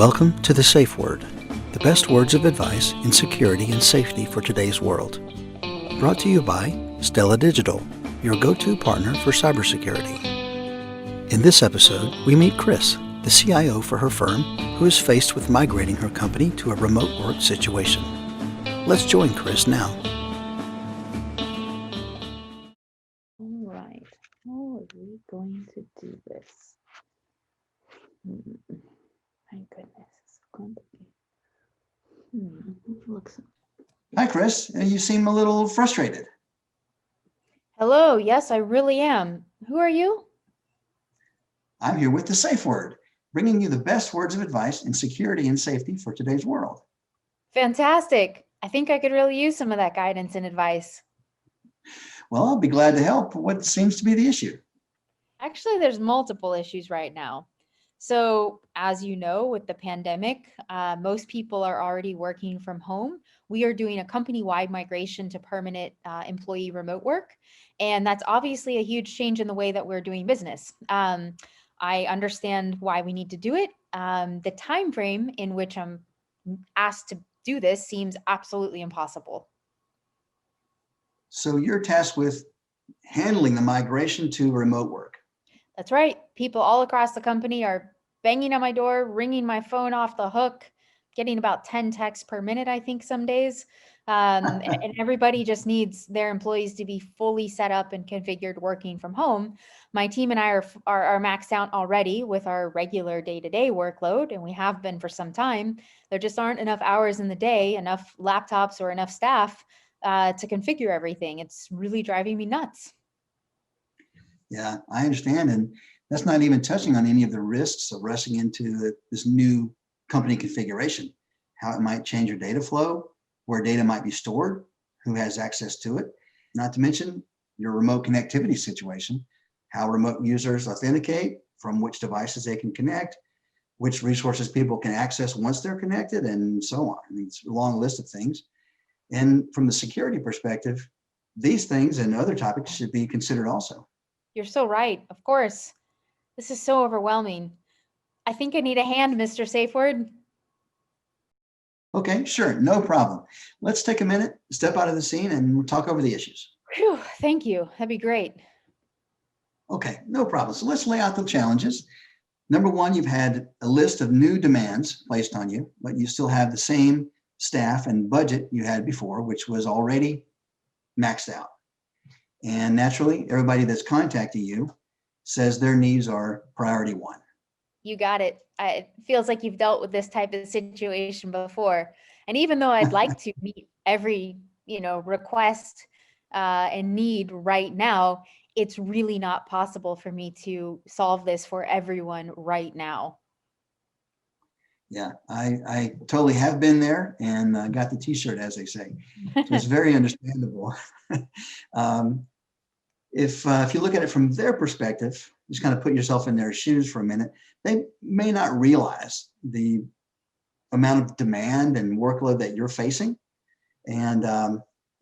Welcome to the Safe Word, the best words of advice in security and safety for today's world. Brought to you by Stella Digital, your go-to partner for cybersecurity. In this episode, we meet Chris, the CIO for her firm, who is faced with migrating her company to a remote work situation. Let's join Chris now. All right, how are we going to do this? My goodness, it's complicated. Looks. Hi, Chris. You seem a little frustrated. Hello, yes, I really am. Who are you? I'm here with the Safe Word, bringing you the best words of advice in security and safety for today's world. Fantastic. I think I could really use some of that guidance and advice. Well, I'll be glad to help. What seems to be the issue? Actually, there's multiple issues right now. So, as you know, with the pandemic, most people are already working from home. We are doing a company-wide migration to permanent employee remote work. And that's obviously a huge change in the way that we're doing business. I understand why we need to do it. The time frame in which I'm asked to do this seems absolutely impossible. So you're tasked with handling the migration to remote work. That's right. People all across the company are banging on my door, ringing my phone off the hook, getting about 10 texts per minute, I think, some days. And everybody just needs their employees to be fully set up and configured working from home. My team and I are maxed out already with our regular day-to-day workload, and we have been for some time. There just aren't enough hours in the day, enough laptops or enough staff to configure everything. It's really driving me nuts. Yeah, I understand. And that's not even touching on any of the risks of rushing into this new company configuration, how it might change your data flow, where data might be stored, who has access to it, not to mention your remote connectivity situation, how remote users authenticate, from which devices they can connect, which resources people can access once they're connected, and so on. I mean, it's a long list of things. And from the security perspective, these things and other topics should be considered also. You're so right. Of course. This is so overwhelming. I think I need a hand, Mr. Safeword. Okay, sure, no problem. Let's take a minute, step out of the scene, and we'll talk over the issues. Whew, thank you. That'd be great. Okay, no problem. So let's lay out the challenges. Number one, you've had a list of new demands placed on you, but you still have the same staff and budget you had before, which was already maxed out. And naturally, everybody that's contacting you says their needs are priority one. You got it. It feels like you've dealt with this type of situation before. And even though I'd like to meet every, request and need right now, it's really not possible for me to solve this for everyone right now. Yeah, I totally have been there and got the t-shirt, as they say. So it's very understandable. If you look at it from their perspective, just kind of put yourself in their shoes for a minute, they may not realize the amount of demand and workload that you're facing and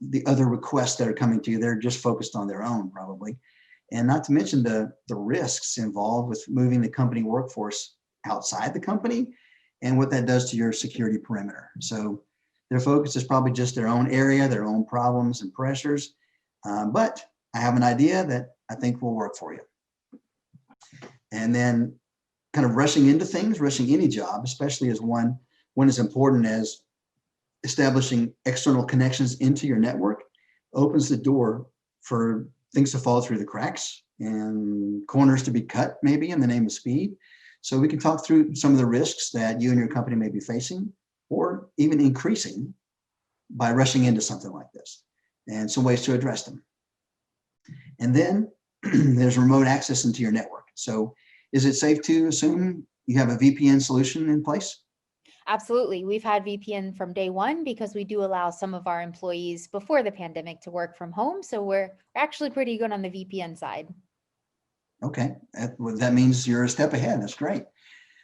the other requests that are coming to you. They're just focused on their own probably. And not to mention the risks involved with moving the company workforce outside the company and what that does to your security perimeter. So their focus is probably just their own area, their own problems and pressures. But I have an idea that I think will work for you. And then kind of rushing into things, rushing any job, especially as one as important as establishing external connections into your network, opens the door for things to fall through the cracks and corners to be cut maybe in the name of speed. So we can talk through some of the risks that you and your company may be facing or even increasing by rushing into something like this and some ways to address them. And then there's remote access into your network. So is it safe to assume you have a VPN solution in place? Absolutely. We've had VPN from day one because we do allow some of our employees before the pandemic to work from home. So we're actually pretty good on the VPN side. Okay, that means you're a step ahead. That's great.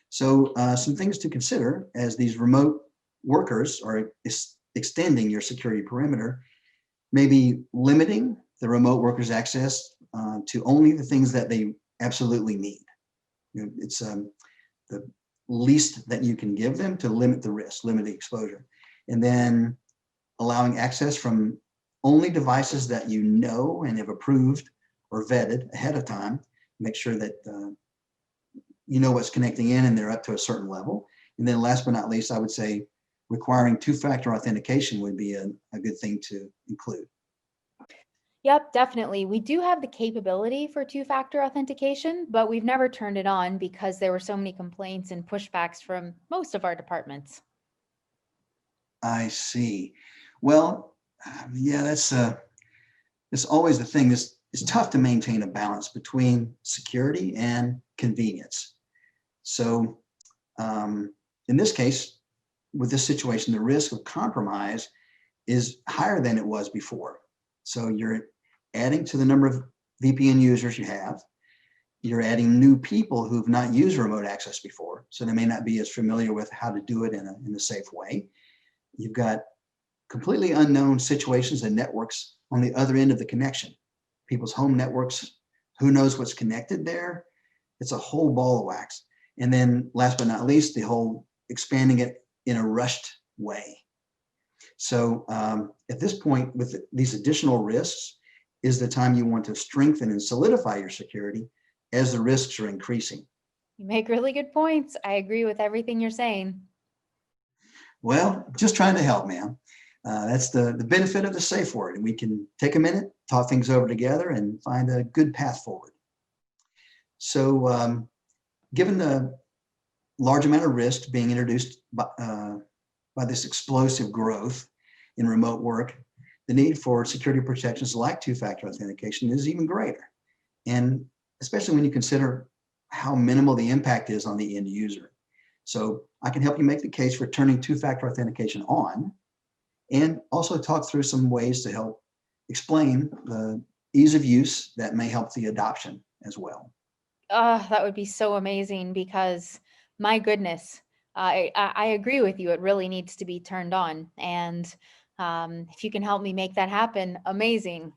So some things to consider as these remote workers are extending your security perimeter, maybe limiting the remote workers' access to only the things that they absolutely need. It's the least that you can give them to limit the risk, limit the exposure. And then allowing access from only devices that you know and have approved or vetted ahead of time. Make sure that you know what's connecting in and they're up to a certain level. And then last but not least, I would say requiring two-factor authentication would be a good thing to include. Yep, definitely. We do have the capability for two-factor authentication, but we've never turned it on because there were so many complaints and pushbacks from most of our departments. I see. Well, yeah, it's always the thing. It's tough to maintain a balance between security and convenience. So in this case, with this situation, the risk of compromise is higher than it was before. So you're adding to the number of VPN users you have. You're adding new people who've not used remote access before, so they may not be as familiar with how to do it in a safe way. You've got completely unknown situations and networks on the other end of the connection. People's home networks, who knows what's connected there? It's a whole ball of wax. And then last but not least, the whole expanding it in a rushed way. So at this point, with these additional risks, is the time you want to strengthen and solidify your security as the risks are increasing. You make really good points. I agree with everything you're saying. Well, just trying to help, ma'am. That's the benefit of the safe word. And we can take a minute, talk things over together, and find a good path forward. So given the large amount of risk being introduced by this explosive growth in remote work, the need for security protections like two-factor authentication is even greater. And especially when you consider how minimal the impact is on the end user. So I can help you make the case for turning two-factor authentication on, and also talk through some ways to help explain the ease of use that may help the adoption as well. That would be so amazing because my goodness, I agree with you. It really needs to be turned on. And if you can help me make that happen, amazing.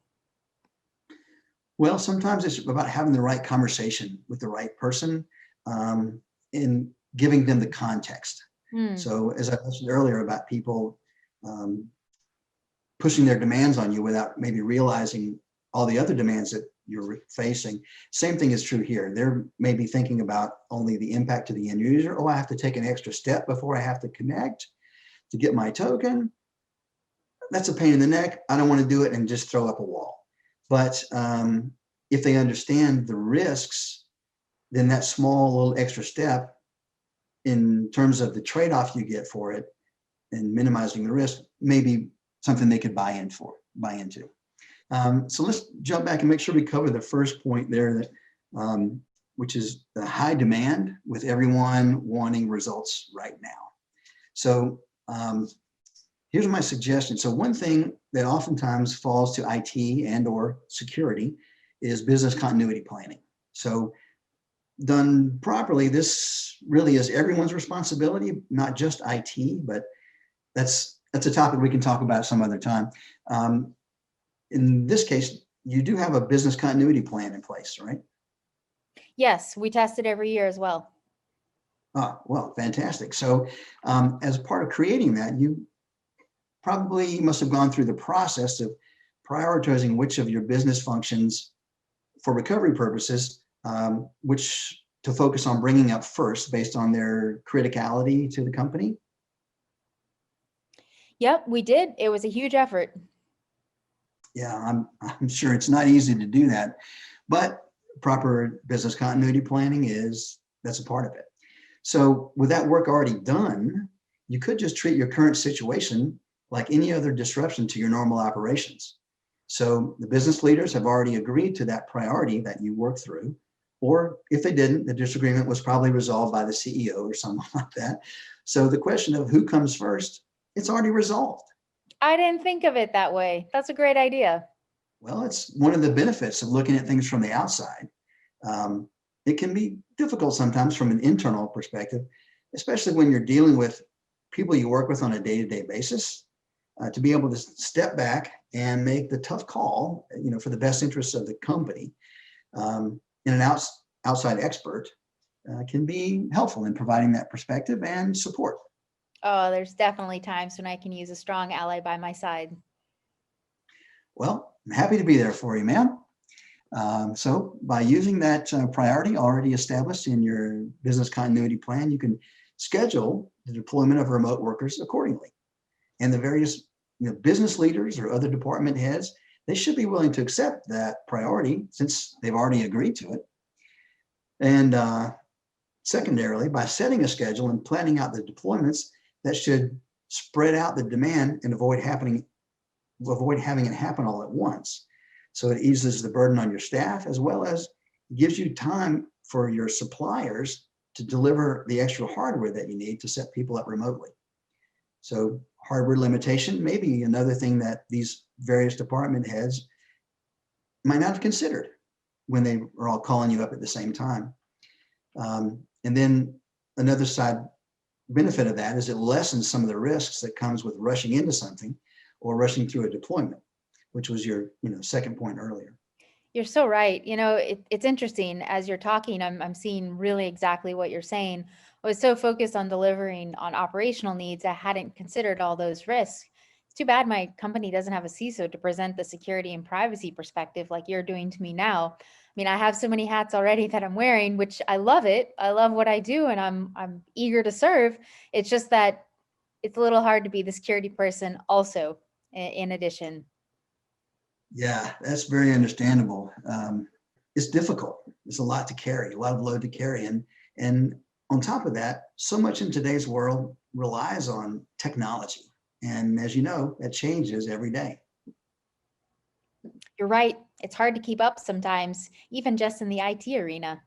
Well, sometimes it's about having the right conversation with the right person and giving them the context. So as I mentioned earlier about people pushing their demands on you without maybe realizing all the other demands that you're facing, same thing is true here. They're maybe thinking about only the impact to the end user. Oh, I have to take an extra step before I have to connect to get my token. That's a pain in the neck. I don't want to do it and just throw up a wall. But if they understand the risks, then that small little extra step in terms of the trade-off you get for it and minimizing the risk may be something they could buy into. So let's jump back and make sure we cover the first point there, that, which is the high demand with everyone wanting results right now. So here's my suggestion. So one thing that oftentimes falls to IT and or security is business continuity planning. So done properly, this really is everyone's responsibility, not just IT, but that's a topic we can talk about some other time. In this case, you do have a business continuity plan in place, right? Yes, we test it every year as well. Ah, well, fantastic. So as part of creating that, you probably must have gone through the process of prioritizing which of your business functions for recovery purposes, which to focus on bringing up first based on their criticality to the company. Yep, we did. It was a huge effort. Yeah, I'm sure it's not easy to do that, but proper business continuity planning that's a part of it. So with that work already done, you could just treat your current situation like any other disruption to your normal operations. So the business leaders have already agreed to that priority that you work through, or if they didn't, the disagreement was probably resolved by the CEO or someone like that. So the question of who comes first, it's already resolved. I didn't think of it that way. That's a great idea. Well, it's one of the benefits of looking at things from the outside. It can be difficult sometimes from an internal perspective, especially when you're dealing with people you work with on a day-to-day basis, to be able to step back and make the tough call, for the best interests of the company. And an outside expert can be helpful in providing that perspective and support. Oh, there's definitely times when I can use a strong ally by my side. Well, I'm happy to be there for you, ma'am. So by using that priority already established in your business continuity plan, you can schedule the deployment of remote workers accordingly. And the various business leaders or other department heads, they should be willing to accept that priority since they've already agreed to it. And secondarily, by setting a schedule and planning out the deployments, that should spread out the demand and avoid having it happen all at once. So it eases the burden on your staff, as well as gives you time for your suppliers to deliver the extra hardware that you need to set people up remotely. So hardware limitation may be another thing that these various department heads might not have considered when they are all calling you up at the same time. And then another side benefit of that is it lessens some of the risks that comes with rushing into something or rushing through a deployment, which was your second point earlier. You're so right. It's interesting as you're talking, I'm seeing really exactly what you're saying. I was so focused on delivering on operational needs, I hadn't considered all those risks. It's too bad my company doesn't have a CISO to present the security and privacy perspective like you're doing to me now. I mean, I have so many hats already that I'm wearing, which I love it. I love what I do, and I'm eager to serve. It's just that it's a little hard to be the security person also, in addition. Yeah, that's very understandable. It's difficult. It's a lot to carry, a lot of load to carry. And on top of that, so much in today's world relies on technology. And as you know, that changes every day. You're right. It's hard to keep up sometimes, even just in the IT arena.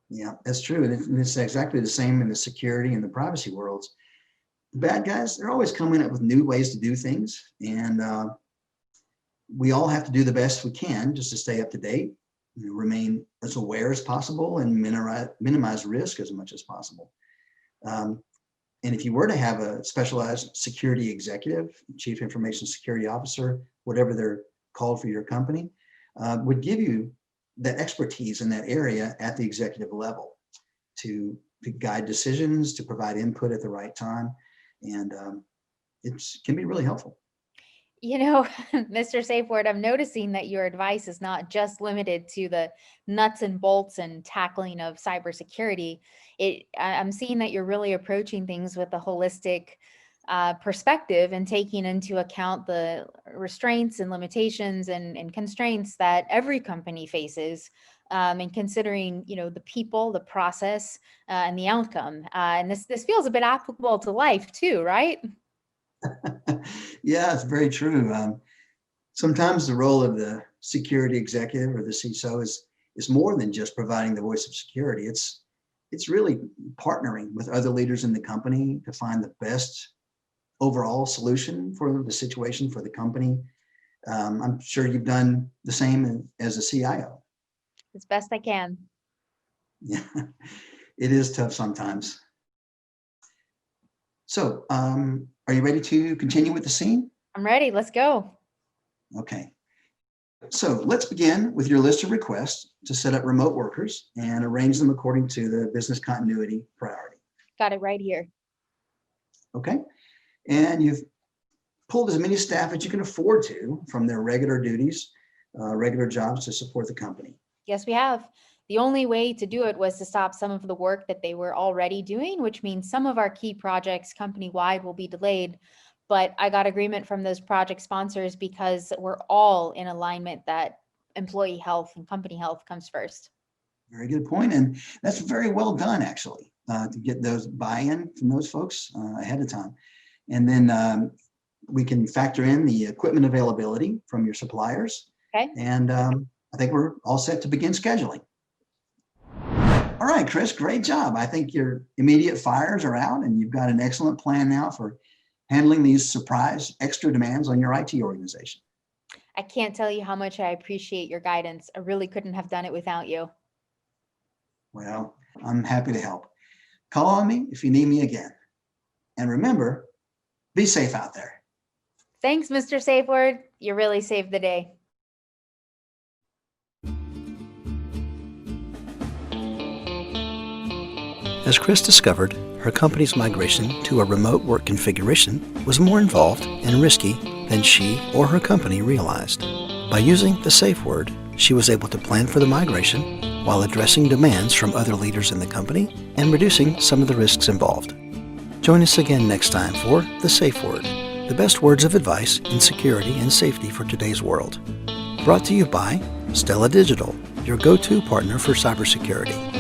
Yeah, that's true. And it's exactly the same in the security and the privacy worlds. The bad guys, they're always coming up with new ways to do things. And we all have to do the best we can just to stay up to date, remain as aware as possible and minimize risk as much as possible. And if you were to have a specialized security executive, chief information security officer, whatever they're called for your company, would give you that expertise in that area at the executive level to guide decisions, to provide input at the right time. And it can be really helpful. Mr. Safeword, I'm noticing that your advice is not just limited to the nuts and bolts and tackling of cybersecurity. I'm seeing that you're really approaching things with a holistic perspective and taking into account the restraints and limitations and constraints that every company faces, and considering, the people, the process, and the outcome. And this feels a bit applicable to life too, right? Yeah, it's very true. Sometimes the role of the security executive or the CISO is more than just providing the voice of security. It's really partnering with other leaders in the company to find the best overall solution for the situation for the company. I'm sure you've done the same as a CIO. As best I can. Yeah, it is tough sometimes. So, are you ready to continue with the scene? I'm ready. Let's go. Okay. So let's begin with your list of requests to set up remote workers and arrange them according to the business continuity priority. Got it right here. Okay. And you've pulled as many staff as you can afford to from their regular duties, regular jobs to support the company. Yes, we have. The only way to do it was to stop some of the work that they were already doing, which means some of our key projects company-wide will be delayed. But I got agreement from those project sponsors because we're all in alignment that employee health and company health comes first. Very good point. And that's very well done, actually, to get those buy-in from those folks ahead of time. And then we can factor in the equipment availability from your suppliers. Okay. And I think we're all set to begin scheduling. All right, Chris, great job. I think your immediate fires are out and you've got an excellent plan now for handling these surprise extra demands on your IT organization. I can't tell you how much I appreciate your guidance. I really couldn't have done it without you. Well, I'm happy to help. Call on me if you need me again. And remember, be safe out there. Thanks, Mr. Safeword. You really saved the day. As Chris discovered, her company's migration to a remote work configuration was more involved and risky than she or her company realized. By using the safe word, she was able to plan for the migration while addressing demands from other leaders in the company and reducing some of the risks involved. Join us again next time for The Safe Word, the best words of advice in security and safety for today's world. Brought to you by Stella Digital, your go-to partner for cybersecurity.